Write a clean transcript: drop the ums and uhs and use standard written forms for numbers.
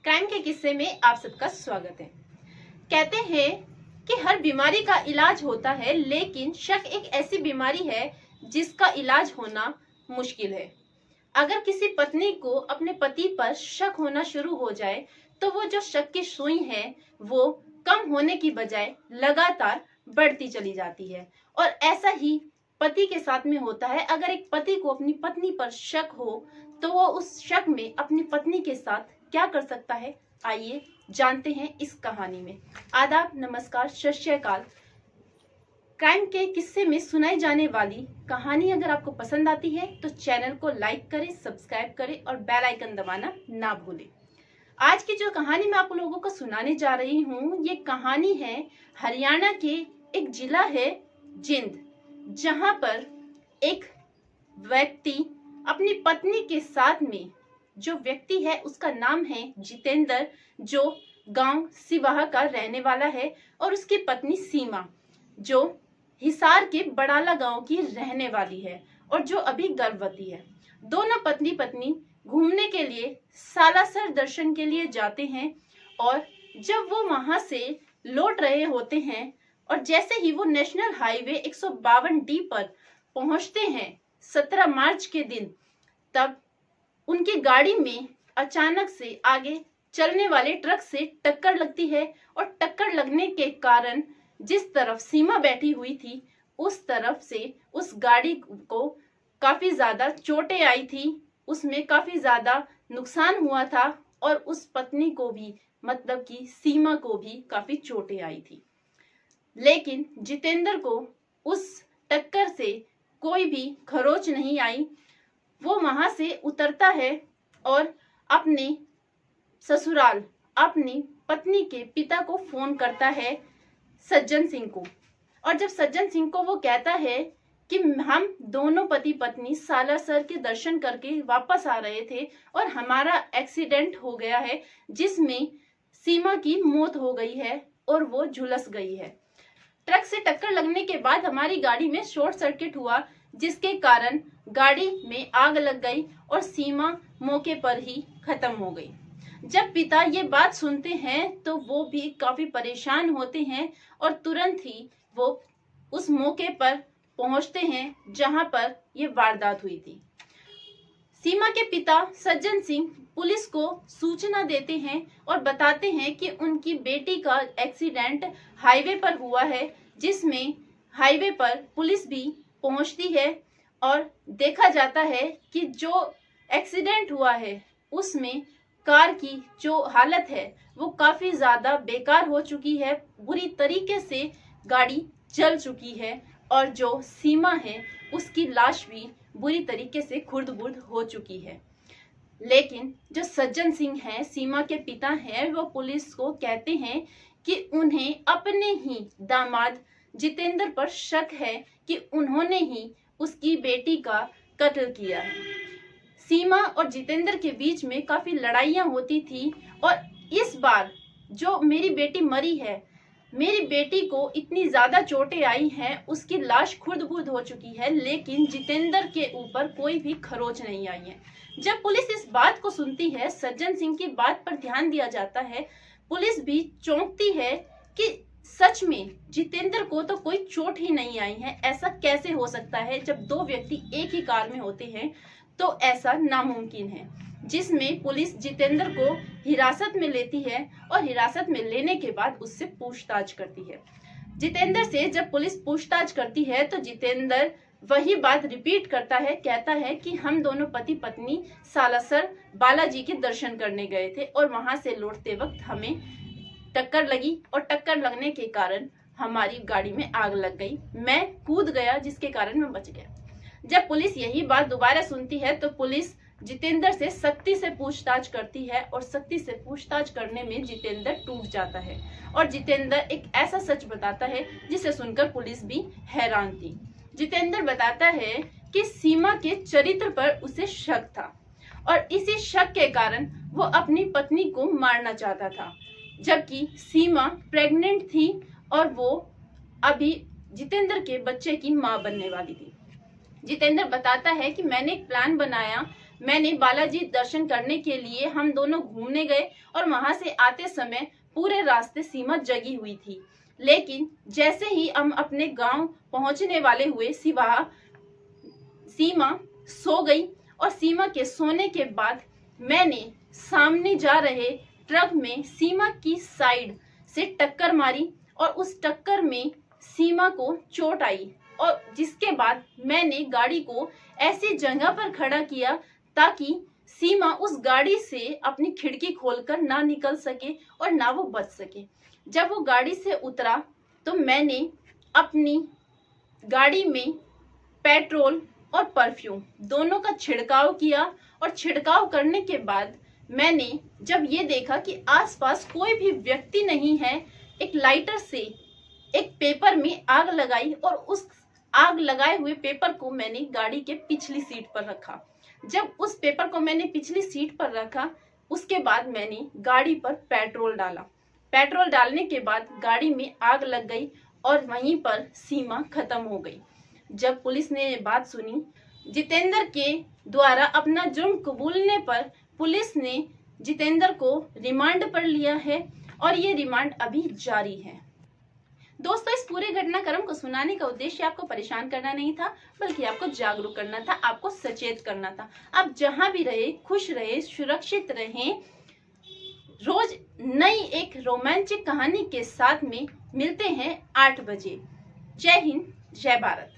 Crime के किस्से में आप सबका स्वागत है। कहते हैं कि हर बीमारी का इलाज होता है, लेकिन शक एक ऐसी बीमारी है जिसका इलाज होना मुश्किल है। अगर किसी पत्नी को अपने पति पर शक होना शुरू हो जाए तो वो जो शक की सुई है वो कम होने की बजाय लगातार बढ़ती चली जाती है। और ऐसा ही पति के साथ में होता है। अगर एक पति को अपनी पत्नी पर शक हो तो वो उस शक में अपनी पत्नी के साथ क्या कर सकता है, आइए जानते हैं इस कहानी में। आदाब, नमस्कार, सत श्री अकाल। क्राइम के किस्से में सुनाई जाने वाली कहानी अगर आपको पसंद आती है तो चैनल को लाइक करें, सब्सक्राइब करें और बेल आइकन दबाना ना भूलें। आज की जो कहानी मैं आप लोगों को सुनाने जा रही हूँ, ये कहानी है हरियाणा के एक जिला है जिंद, जहां पर एक व्यक्ति अपनी पत्नी के साथ में, जो व्यक्ति है उसका नाम है जितेंद्र, जो गांव सिवाहा का रहने वाला है, और उसकी पत्नी सीमा जो हिसार के बड़ाला गांव की रहने वाली है और जो अभी गर्भवती है। दोनों पत्नी पत्नी घूमने के लिए सालासर दर्शन के लिए जाते हैं और जब वो वहां से लौट रहे होते हैं और जैसे ही वो नेशनल हाईवे 152D पर पहुंचते हैं 17 मार्च के दिन, तब उनकी गाड़ी में अचानक से आगे चलने वाले ट्रक से टक्कर लगती है और टक्कर लगने के कारण जिस तरफ सीमा बैठी हुई थी उस तरफ से उस गाड़ी को काफी ज्यादा चोटें आई थी, उसमें काफी ज्यादा नुकसान हुआ था और उस पत्नी को भी, मतलब कि सीमा को भी काफी चोटें आई थी। लेकिन जितेंद्र को उस टक्कर से कोई भी खरोच नहीं आई। वो वहां से उतरता है और अपने ससुराल अपनी पत्नी के पिता को फोन करता है, सज्जन सिंह को। और जब सज्जन सिंह को वो कहता है कि हम दोनों पति पत्नी सालासर के दर्शन करके वापस आ रहे थे और हमारा एक्सीडेंट हो गया है जिसमें सीमा की मौत हो गई है और वो झुलस गई है। ट्रक से टक्कर लगने के बाद हमारी गाड़ी में शॉर्ट सर्किट हुआ जिसके कारण गाड़ी में आग लग गई और सीमा मौके पर ही खत्म हो गई। जब पिता ये बात सुनते हैं तो वो भी काफी परेशान होते हैं और तुरंत ही वो उस मौके पर पहुंचते हैं जहां पर ये वारदात हुई थी। सीमा के पिता सज्जन सिंह पुलिस को सूचना देते हैं और बताते हैं कि उनकी बेटी का एक्सीडेंट हाईवे पर हुआ है, जिसमें हाईवे पर पुलिस भी पहुंचती है और देखा जाता है कि जो एक्सीडेंट हुआ है उसमें कार की जो हालत है वो काफी ज्यादा बेकार हो चुकी है, बुरी तरीके से गाड़ी जल चुकी है और जो सीमा है उसकी लाश भी बुरी तरीके से खुर्द-बुर्द हो चुकी है। लेकिन जो सज्जन सिंह हैं, सीमा के पिता हैं, वो पुलिस को कहते हैं कि उन्हें अपने ही दामाद जितेंद्र पर शक है कि उन्होंने ही उसकी बेटी का कत्ल किया है। सीमा और जितेंद्र के बीच में काफी लड़ाइयां होती थी और इस बार जो मेरी बेटी मरी है, मेरी बेटी को इतनी ज्यादा चोटें आई हैं, उसकी लाश खुर्द-बुर्द हो चुकी है, लेकिन जितेंद्र के ऊपर कोई भी खरोच नहीं आई है। जब पुलिस इस बात को सुनती है, सज्जन सिंह की बात पर ध्यान दिया जाता है, पुलिस भी चौंकती है कि सच में जितेंद्र को तो कोई चोट ही नहीं आई है। ऐसा कैसे हो सकता है? जब दो व्यक्ति एक ही कार में होते हैं तो ऐसा नामुमकिन है। जिसमें पुलिस जितेंद्र को हिरासत में लेती है और हिरासत में लेने के बाद उससे पूछताछ करती है। जितेंद्र से जब पुलिस पूछताछ करती है तो जितेंद्र वही बात रिपीट करता है, कहता है कि हम दोनों पति पत्नी सालासर बालाजी के दर्शन करने गए थे और वहां से लौटते वक्त हमें टक्कर लगी और टक्कर लगने के कारण हमारी गाड़ी में आग लग गई। मैं कूद गया जिसके कारण मैं बच गया। जब पुलिस यही बात दोबारा सुनती है तो पुलिस जितेंद्र से सख्ती से पूछताछ करती है और सख्ती से पूछताछ करने में जितेंद्र टूट जाता है और जितेंद्र एक ऐसा सच बताता है जिसे सुनकर पुलिस भी हैरान थी। जितेंद्र बताता है कि सीमा के चरित्र पर उसे शक था और इसी शक के कारण वो अपनी पत्नी को मारना चाहता था, जबकि सीमा प्रेग्नेंट थी और वो अभी जितेंद्र के बच्चे की मां बनने वाली थी। जितेंद्र बताता है कि मैंने एक प्लान बनाया, मैंने बालाजी दर्शन करने के लिए हम दोनों घूमने गए और वहां से आते समय पूरे रास्ते सीमा जगी हुई थी। लेकिन जैसे ही हम अपने गांव पहुंचने वाले हुए सीमा सो गई और सीमा के सोने के बाद मैंने सामने जा रहे ट्रक में सीमा की साइड से टक्कर मारी और उस टक्कर में सीमा को चोट आई और जिसके बाद मैंने गाड़ी को ऐसी जगह पर खड़ा किया ताकि सीमा उस गाड़ी से अपनी खिड़की खोलकर ना निकल सके और ना वो बच सके। जब वो गाड़ी से उतरा तो मैंने अपनी गाड़ी में पेट्रोल और परफ्यूम दोनों का छिड़काव किया और छिड़काव करने के बाद मैंने जब ये देखा कि आसपास कोई भी व्यक्ति नहीं है, एक लाइटर से एक पेपर में आग लगाई और उस आग लगाए हुए पेपर को मैंने गाड़ी के पिछली सीट पर रखा। जब उस पेपर को मैंने पिछली सीट पर रखा उसके बाद मैंने गाड़ी पर पेट्रोल डाला। पेट्रोल डालने के बाद गाड़ी में आग लग गई और वहीं पर सीमा खत्म हो गई। जब पुलिस ने ये बात सुनी, जितेंद्र के द्वारा अपना जुर्म कबूलने पर पुलिस ने जितेंद्र को रिमांड पर लिया है और ये रिमांड अभी जारी है। दोस्तों, इस पूरे घटनाक्रम को सुनाने का उद्देश्य आपको परेशान करना नहीं था, बल्कि आपको जागरूक करना था, आपको सचेत करना था। आप जहां भी रहे खुश रहे, सुरक्षित रहें। रोज नई एक रोमांचक कहानी के साथ में मिलते हैं 8 बजे। जय हिंद, जय भारत।